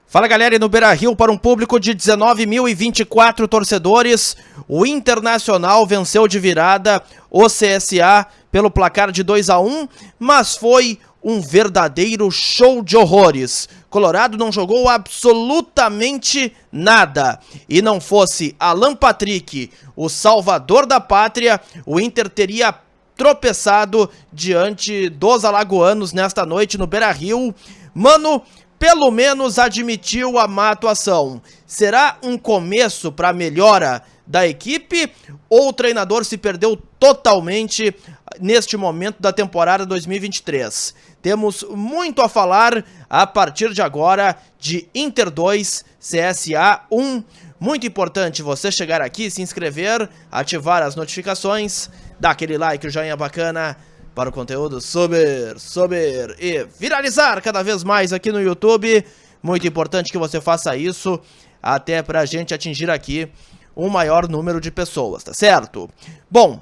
Fala galera, e no Beira-Rio para um público de 19.024 torcedores, o Internacional venceu de virada o CSA pelo placar de 2-1, mas foi um verdadeiro show de horrores. Colorado não jogou absolutamente nada, e não fosse Alan Patrick, o salvador da pátria, o Inter teria tropeçado diante dos alagoanos nesta noite no Beira-Rio. Mano, pelo menos admitiu a má atuação. Será um começo para a melhora da equipe ou o treinador se perdeu totalmente neste momento da temporada 2023? Temos muito a falar a partir de agora de Inter 2, CSA 1. Muito importante você chegar aqui, se inscrever, ativar as notificações, dar aquele like, o joinha bacana, para o conteúdo subir e viralizar cada vez mais aqui no YouTube. Muito importante que você faça isso, até pra gente atingir aqui um maior número de pessoas, tá certo? Bom,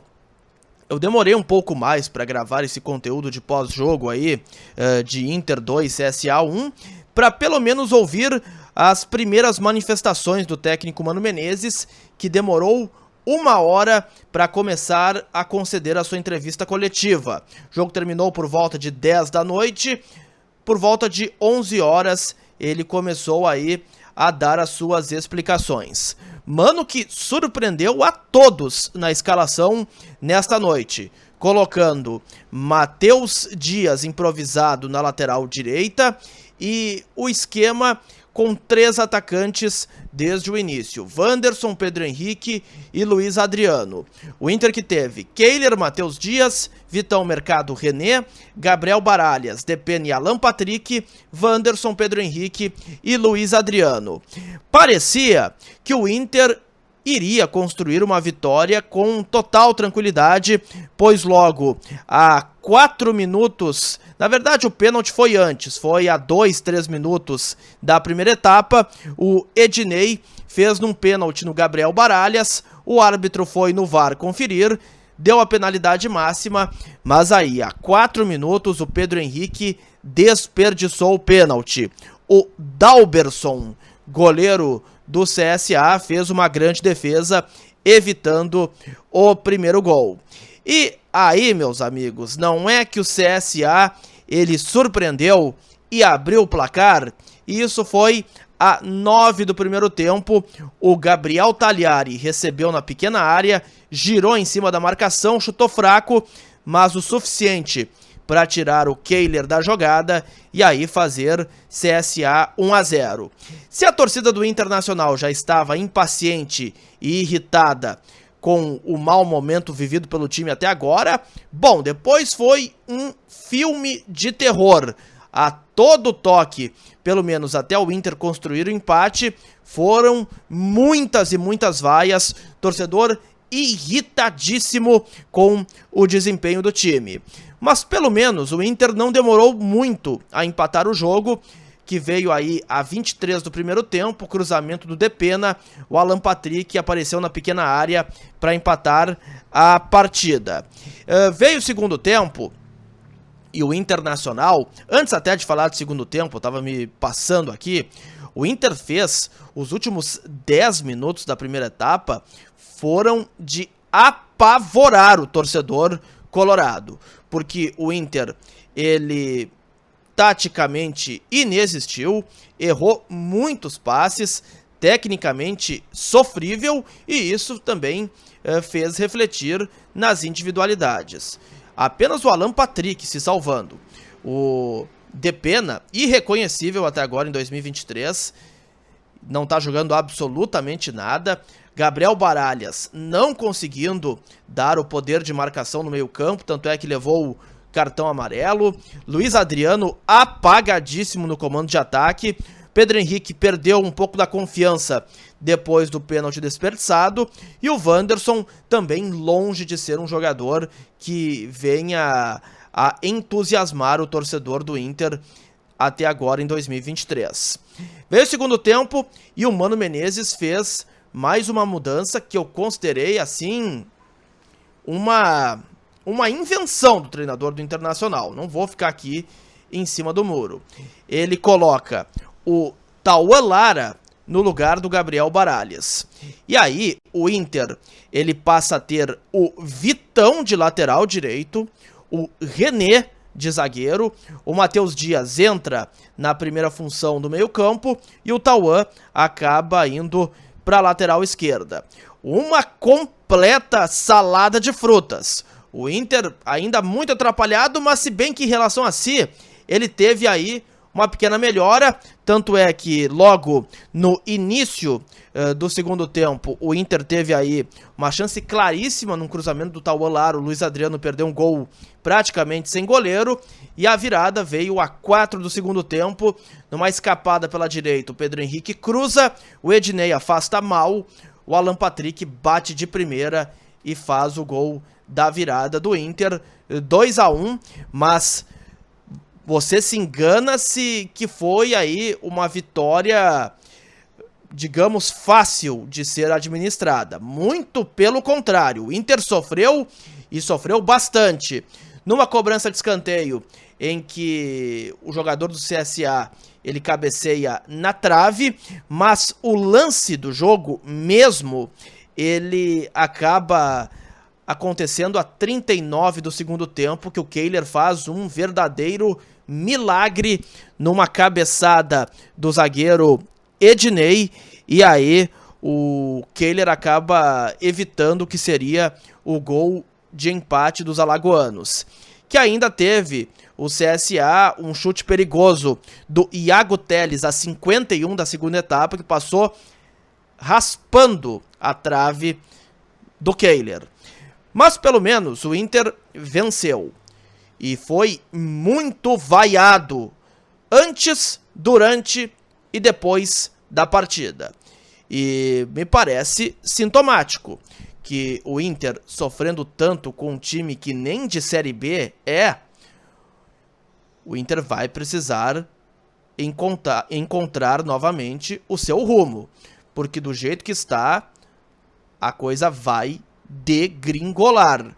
eu demorei um pouco mais para gravar esse conteúdo de pós-jogo aí, de Inter 2, CSA 1, para pelo menos ouvir as primeiras manifestações do técnico Mano Menezes, que demorou 1 hora para começar a conceder a sua entrevista coletiva. O jogo terminou por volta de 10 da noite, por volta de 11 horas ele começou aí a dar as suas explicações. Mano que surpreendeu a todos na escalação nesta noite, colocando Matheus Dias improvisado na lateral direita e o esquema com 3 atacantes desde o início: Wanderson, Pedro Henrique e Luiz Adriano. O Inter que teve Keiler, Matheus Dias, Vitão Mercado, René, Gabriel Baralhas, Depena e Alan Patrick, Wanderson, Pedro Henrique e Luiz Adriano. Parecia que o Inter iria construir uma vitória com total tranquilidade, pois logo a 4 minutos, na verdade o pênalti foi antes, foi a 2, 3 minutos da primeira etapa, o Ednei fez num pênalti no Gabriel Baralhas, o árbitro foi no VAR conferir, deu a penalidade máxima, mas aí a 4 minutos o Pedro Henrique desperdiçou o pênalti. O Dalberson, goleiro do CSA, fez uma grande defesa, evitando o primeiro gol. E aí, meus amigos, não é que o CSA ele surpreendeu e abriu o placar? Isso foi a 9 do primeiro tempo. O Gabriel Tagliari recebeu na pequena área, girou em cima da marcação, chutou fraco, mas o suficiente para tirar o Keiler da jogada e aí fazer CSA 1-0. Se a torcida do Internacional já estava impaciente e irritada com o mau momento vivido pelo time até agora, bom, depois foi um filme de terror. A todo toque, pelo menos até o Inter construir o empate, foram muitas e muitas vaias, torcedor irritadíssimo com o desempenho do time. Mas pelo menos o Inter não demorou muito a empatar o jogo, que veio aí a 23 do primeiro tempo, cruzamento do Depena, o Alan Patrick apareceu na pequena área para empatar a partida. Veio o segundo tempo e o Internacional, antes até de falar do segundo tempo, eu estava me passando aqui, o Inter fez os últimos 10 minutos da primeira etapa, foram de apavorar o torcedor colorado, porque o Inter, ele taticamente inexistiu, errou muitos passes, tecnicamente sofrível, e isso também fez refletir nas individualidades. Apenas o Alan Patrick se salvando. O Depena, irreconhecível até agora em 2023, não está jogando absolutamente nada. Gabriel Baralhas não conseguindo dar o poder de marcação no meio campo, tanto é que levou o cartão amarelo. Luiz Adriano apagadíssimo no comando de ataque. Pedro Henrique perdeu um pouco da confiança depois do pênalti desperdiçado. E o Wanderson também longe de ser um jogador que venha a entusiasmar o torcedor do Inter até agora em 2023. Veio o segundo tempo e o Mano Menezes fez mais uma mudança que eu considerei assim uma invenção do treinador do Internacional. Não vou ficar aqui em cima do muro. Ele coloca o Tauan Lara no lugar do Gabriel Baralhas. E aí o Inter ele passa a ter o Vitão de lateral direito, o René de zagueiro, o Matheus Dias entra na primeira função do meio-campo e o Tauan acaba indo para a lateral esquerda. Uma completa salada de frutas. O Inter ainda muito atrapalhado, mas se bem que em relação a si, ele teve aí uma pequena melhora, tanto é que logo no início do segundo tempo, o Inter teve aí uma chance claríssima num cruzamento do Tauan Lara, o Luiz Adriano perdeu um gol praticamente sem goleiro, e a virada veio a 4 do segundo tempo, numa escapada pela direita, o Pedro Henrique cruza, o Ednei afasta mal, o Alan Patrick bate de primeira e faz o gol da virada do Inter, 2-1, mas você se engana se que foi aí uma vitória, digamos, fácil de ser administrada. Muito pelo contrário, o Inter sofreu e sofreu bastante. Numa cobrança de escanteio em que o jogador do CSA ele cabeceia na trave, mas o lance do jogo mesmo, ele acaba acontecendo a 39 do segundo tempo, que o Kehler faz um verdadeiro milagre numa cabeçada do zagueiro Ednei, e aí o Kehler acaba evitando o que seria o gol de empate dos alagoanos, que ainda teve o CSA um chute perigoso do Iago Teles a 51 da segunda etapa, que passou raspando a trave do Kehler. Mas pelo menos o Inter venceu e foi muito vaiado antes, durante e depois da partida. E me parece sintomático que o Inter, sofrendo tanto com um time que nem de Série B o Inter vai precisar encontrar novamente o seu rumo, porque do jeito que está, a coisa vai degringolar.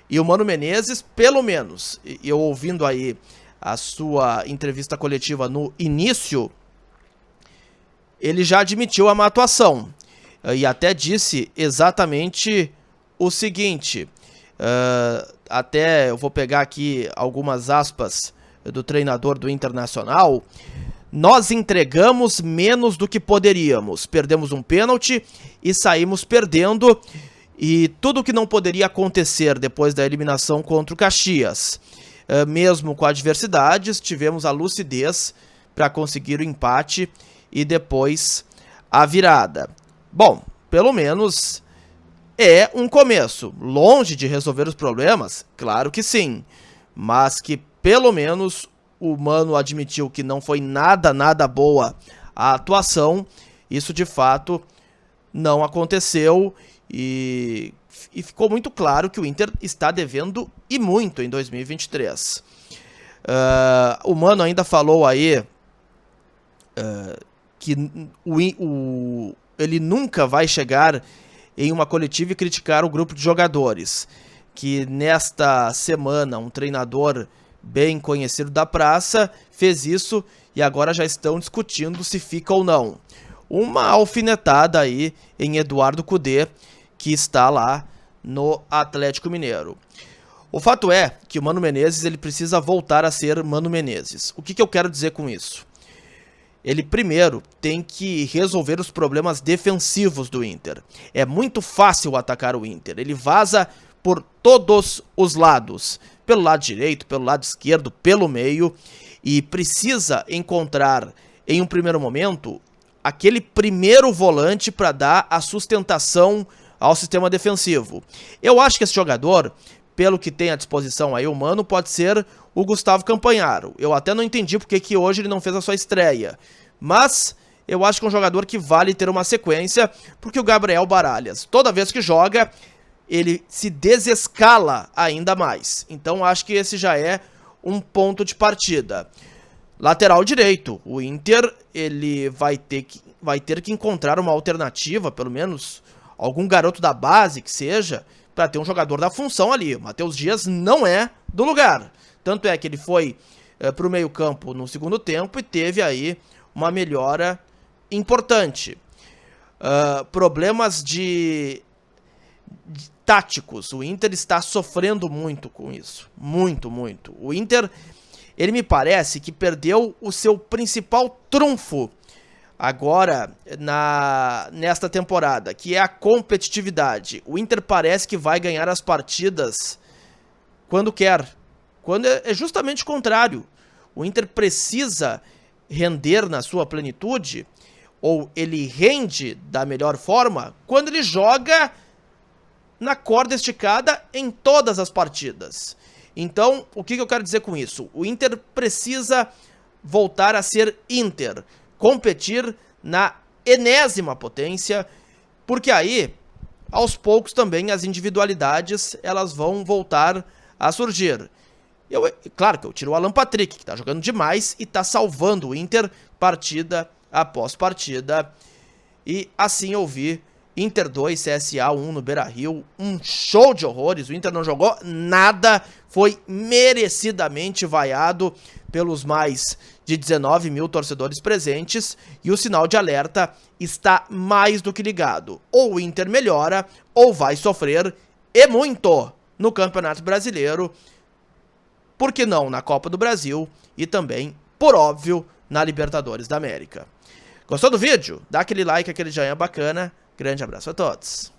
E o Mano Menezes, pelo menos, eu ouvindo aí a sua entrevista coletiva no início, ele já admitiu a má atuação e até disse exatamente o seguinte, até eu vou pegar aqui algumas aspas do treinador do Internacional: nós entregamos menos do que poderíamos, perdemos um pênalti e saímos perdendo, e tudo que não poderia acontecer depois da eliminação contra o Caxias. Mesmo com adversidades, tivemos a lucidez para conseguir o empate e depois a virada. Bom, pelo menos é um começo. Longe de resolver os problemas, claro que sim, mas que pelo menos o Mano admitiu que não foi nada boa a atuação. Isso de fato não aconteceu e ficou muito claro que o Inter está devendo e muito em 2023. O Mano ainda falou aí que ele nunca vai chegar em uma coletiva e criticar o grupo de jogadores, que nesta semana um treinador bem conhecido da praça fez isso e agora já estão discutindo se fica ou não. Uma alfinetada aí em Eduardo Cudê, que está lá no Atlético Mineiro. O fato é que o Mano Menezes ele precisa voltar a ser Mano Menezes. O que eu quero dizer com isso? Ele primeiro tem que resolver os problemas defensivos do Inter. É muito fácil atacar o Inter. Ele vaza por todos os lados. Pelo lado direito, pelo lado esquerdo, pelo meio. E precisa encontrar, em um primeiro momento, aquele primeiro volante para dar a sustentação ao sistema defensivo. Eu acho que esse jogador, pelo que tem à disposição aí, o Mano, pode ser o Gustavo Campanharo. Eu até não entendi porque que hoje ele não fez a sua estreia, mas eu acho que é um jogador que vale ter uma sequência, porque o Gabriel Baralhas, toda vez que joga, ele se desescala ainda mais. Então acho que esse já é um ponto de partida. Lateral direito, o Inter ele vai ter que encontrar uma alternativa, pelo menos algum garoto da base que seja, para ter um jogador da função ali. O Matheus Dias não é do lugar. Tanto é que ele foi para o meio campo no segundo tempo e teve aí uma melhora importante. Problemas de táticos. O Inter está sofrendo muito com isso. Muito, muito. O Inter, ele me parece que perdeu o seu principal trunfo agora nesta temporada, que é a competitividade. O Inter parece que vai ganhar as partidas quando quer. Quando é justamente o contrário. O Inter precisa render na sua plenitude, ou ele rende da melhor forma, quando ele joga na corda esticada em todas as partidas. Então, o que eu quero dizer com isso? O Inter precisa voltar a ser Inter, competir na enésima potência, porque aí, aos poucos também, as individualidades elas vão voltar a surgir. Claro que eu tiro o Alan Patrick, que tá jogando demais e tá salvando o Inter partida após partida. E assim eu vi Inter 2, CSA 1 no Beira-Rio, um show de horrores. O Inter não jogou nada, foi merecidamente vaiado pelos mais de 19 mil torcedores presentes, e o sinal de alerta está mais do que ligado. Ou o Inter melhora, ou vai sofrer, e muito, no Campeonato Brasileiro, por que não na Copa do Brasil e também, por óbvio, na Libertadores da América. Gostou do vídeo? Dá aquele like, aquele joinha bacana. Grande abraço a todos.